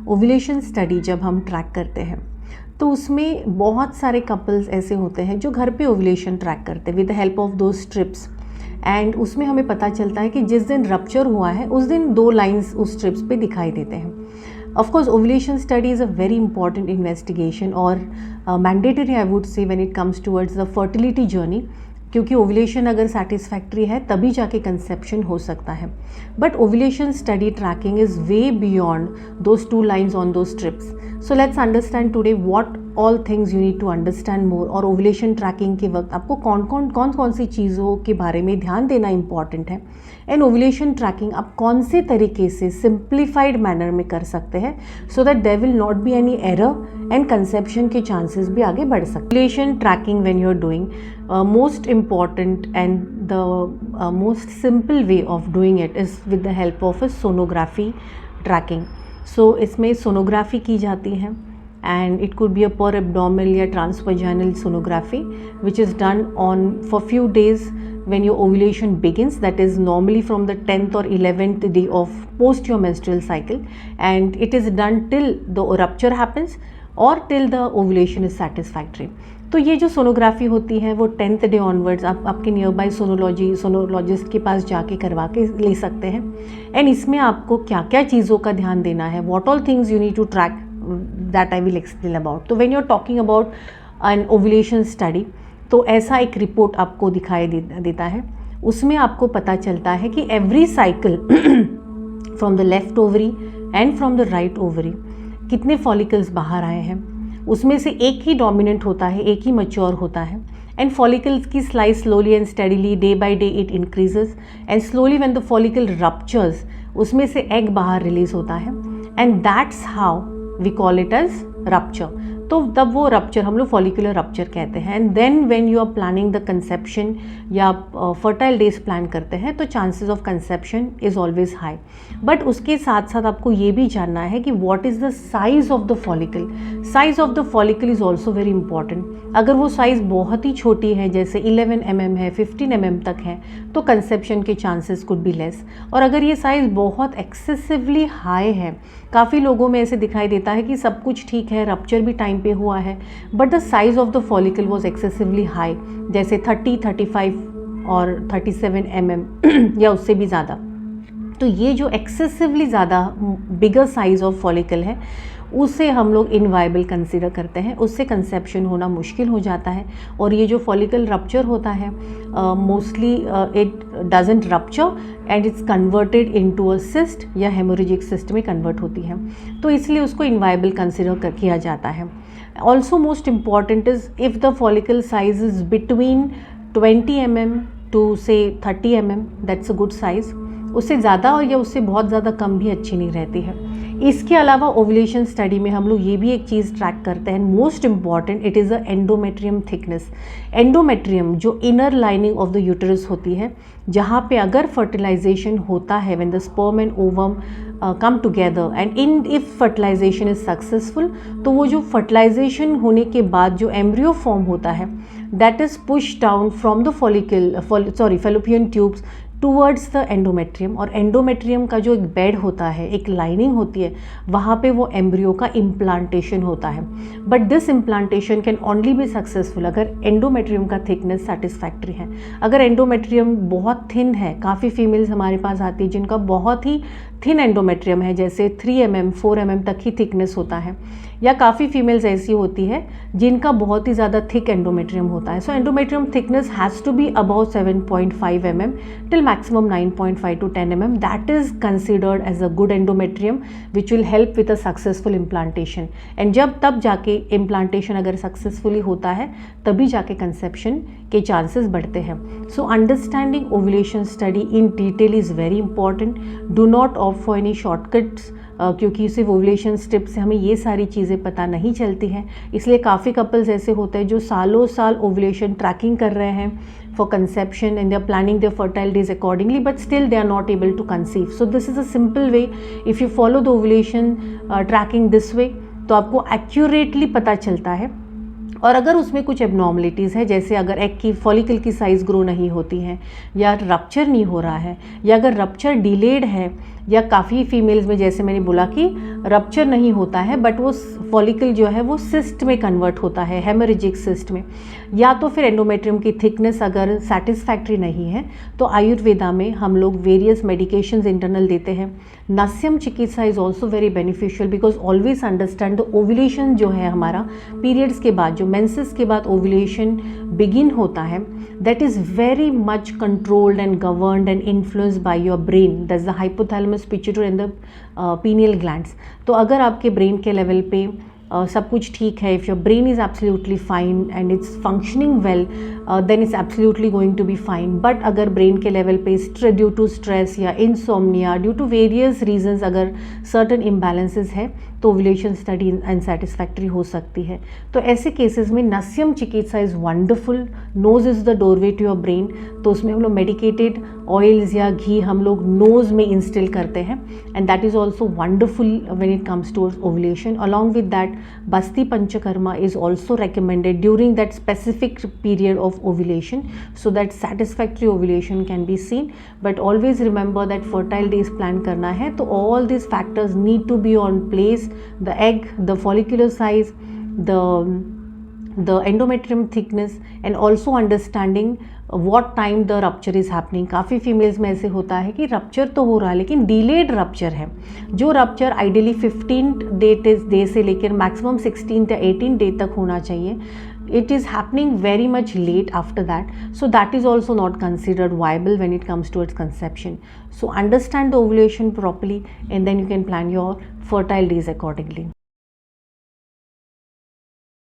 Ovulation study जब हम track करते हैं तो उसमें बहुत सारे कपल्स ऐसे होते हैं जो घर पे ओव्यूलेशन ट्रैक करते हैं विद द हेल्प ऑफ दो स्ट्रिप्स। एंड उसमें हमें पता चलता है कि जिस दिन रप्चर हुआ है उस दिन 2 लाइंस उस स्ट्रिप्स पे दिखाई देते हैं। Of course, ovulation study is a very important investigation or mandatory, I would say, when it comes towards the fertility journey, क्योंकि ओव्यूलेशन अगर सेटिस्फैक्ट्री है तभी जाके कंसेप्शन हो सकता है। But ovulation study tracking is way beyond those 2 lines on दो strips. So let's understand today what all things you need to understand more. और ओव्यूलेशन ट्रैकिंग के वक्त आपको कौन सी चीज़ों के बारे में ध्यान देना इंपॉर्टेंट है। एंड ओव्यूलेशन ट्रैकिंग आप कौन से तरीके से सिंप्लीफाइड मैनर में कर सकते हैं so that there will not be any error and conception के चांसेस भी आगे बढ़ सकते हैं। Ovulation tracking when you are doing most important and the most simple way of doing it is with the help of a sonography tracking. So इसमें sonography की जाती है and it could be a per abdominal या transvaginal sonography which is done on for few days when your ovulation begins, that is normally from the 10th or 11th day of post your menstrual cycle, and it is done till the rupture happens or till the ovulation is satisfactory. तो ये जो sonography होती है वो 10th day onwards आप आपके near by sonologist के पास जाके करवा के ले सकते हैं। एंड इसमें आपको क्या क्या चीज़ों का ध्यान देना है, what all things you need to track, that I will explain about. तो when you are talking about an ovulation study तो ऐसा एक रिपोर्ट आपको दिखाई देता है। उसमें आपको पता चलता है कि every cycle from the left ovary and from the right ovary कितने फॉलिकल्स बाहर आए हैं। उसमें से एक ही डोमिनेंट होता है, एक ही मैच्योर होता है। एंड फॉलिकल्स की slice slowly and steadily day by day it increases and slowly when the follicle ruptures उसमें से एग बाहर रिलीज होता है and that's how we call it as rupture. तो तब वो रप्चर हम लोग फॉलिकुलर रप्चर कहते हैं। And then when you are planning the conception या फर्टाइल डेज प्लान करते हैं तो chances of conception is always high. But उसके साथ साथ आपको ये भी जानना है कि what is the size of the follicle. Size of the follicle is also very important. अगर वो साइज़ बहुत ही छोटी है जैसे 11 mm है, 15 mm तक है तो कंसेप्शन के चांसेस कुड बी लेस। और अगर ये साइज़ बहुत एक्सेसिवली हाई है, काफ़ी लोगों में ऐसे दिखाई देता है कि सब कुछ ठीक है, रप्चर भी टाइम पे हुआ है but the size of the follicle was excessively high, जैसे 30, 35 और 37 mm या उससे भी ज़्यादा। तो ये जो एक्सेसिवली ज़्यादा बिगर साइज़ ऑफ फॉलिकल है उसे हम लोग इनवायबल कंसीडर करते हैं, उससे कंसेप्शन होना मुश्किल हो जाता है। और ये जो फॉलिकल रप्चर होता है mostly it doesn't rupture and it's converted into a cyst या हेमोरेजिक सिस्ट में कन्वर्ट होती है, तो इसलिए उसको इनवायबल कंसीडर किया जाता है। Also most important is if the follicle size is between 20 mm to से 30 mm, that's a good size. उससे ज़्यादा और या उससे बहुत ज़्यादा कम भी अच्छी नहीं रहती है। इसके अलावा ओव्यूलेशन स्टडी में हम लोग ये भी एक चीज़ ट्रैक करते हैं, most important, it is a endometrium thickness. Endometrium जो inner lining of the uterus होती है, जहाँ पे अगर फर्टिलाइजेशन होता है when the sperm and ovum come together and if fertilization is successful, तो वो जो फर्टिलाइजेशन होने के बाद जो एम्ब्रियो फॉर्म होता है that is push down from the fallopian tubes towards the endometrium. और एंडोमेट्रियम का जो एक बेड होता है, एक लाइनिंग होती है, वहाँ पे वो एम्ब्रियो का इम्प्लांटेशन होता है। But this implantation can only be successful अगर एंडोमेट्रियम का थिकनेस सेटिस्फैक्ट्री है। अगर एंडोमेट्रियम बहुत थिन है, काफ़ी फीमेल्स हमारे पास आती है जिनका बहुत ही थिन एंडोमेट्रियम है, जैसे 3 mm 4 mm तक ही थिकनेस होता है, या काफ़ी फीमेल्स ऐसी होती है जिनका बहुत ही ज़्यादा थिक एंडोमेट्रियम होता है। So endometrium thickness has to be about 7.5 mm till maximum 9.5 to 10 mm. That is considered as a good endometrium which will help with a successful implantation. And जब तब जाके इम्प्लांटेशन अगर सक्सेसफुली होता है तभी जाके कंसेप्शन के चांसेस बढ़ते हैं। So understanding ovulation study in detail is very important. Do not opt for any shortcuts, क्योंकि सिर्फ ओव्यूलेशन स्टेप से हमें ये सारी चीज़ें पता नहीं चलती हैं। इसलिए काफ़ी कपल्स ऐसे होते हैं जो सालों साल ओव्यूलेशन ट्रैकिंग कर रहे हैं for conception and they are planning their fertile days accordingly, but still they are not able to conceive. So this is a simple way. If you follow the ovulation tracking this way, तो आपको accurately पता चलता है। और अगर उसमें कुछ abnormalities है, जैसे अगर एग की फॉलिकल की साइज़ ग्रो नहीं होती है या रप्चर नहीं हो रहा है, या अगर रप्चर डिलेड है या काफ़ी फीमेल्स में जैसे मैंने बोला कि रप्चर नहीं होता है बट वो फॉलिकल जो है वो सिस्ट में कन्वर्ट होता है, हेमरेजिक सिस्ट में। या तो फिर एंडोमेट्रियम की थिकनेस अगर सेटिस्फैक्ट्री नहीं है तो आयुर्वेदा में हम लोग वेरियस मेडिकेशंस इंटरनल देते हैं। नस्यम चिकित्सा is also very beneficial because always understand the ovulation जो है हमारा पीरियड्स के बाद, जो मेंसेस के बाद ओव्यूलेशन बिगिन होता है, that is very much controlled and governed and influenced by your brain. That's the hypothalamus, pituitary and the pineal glands. तो अगर आपके ब्रेन के लेवल पे सब कुछ ठीक है, if your brain is absolutely fine and it's functioning well, then it's absolutely going to be fine. But अगर ब्रेन के लेवल पे ड्यू टू स्ट्रेस या insomnia, due to various reasons अगर सर्टन इम्बैलेंसेस है तो ओव्यूलेशन स्टडी अनसेटिस्फैक्ट्री हो सकती है। तो ऐसे केसेस में नस्यम चिकित्सा is wonderful. Nose is the doorway to your brain. तो उसमें हम लोग मेडिकेटेड ऑयल्स या घी हम लोग नोज़ में इंस्टिल करते हैं and that is also wonderful when it comes towards ovulation. Along with that Basti panchakarma is also recommended during that specific period of ovulation so that satisfactory ovulation can be seen. But always remember that fertile days plan करना है तो all these factors need to be on place: the egg, the follicular size, the endometrium thickness and also understanding what time the rupture is happening. काफ़ी females में ऐसे होता है कि rupture तो हो रहा है लेकिन डिलेड रप्चर है। जो रप्चर आइडियली 15 डे से लेकर मैक्सिमम 16 या 18 डे तक होना चाहिए, it is happening very much late after that, so that is also not considered viable when it comes towards conception. So understand the ovulation properly and then you can plan your fertile days accordingly.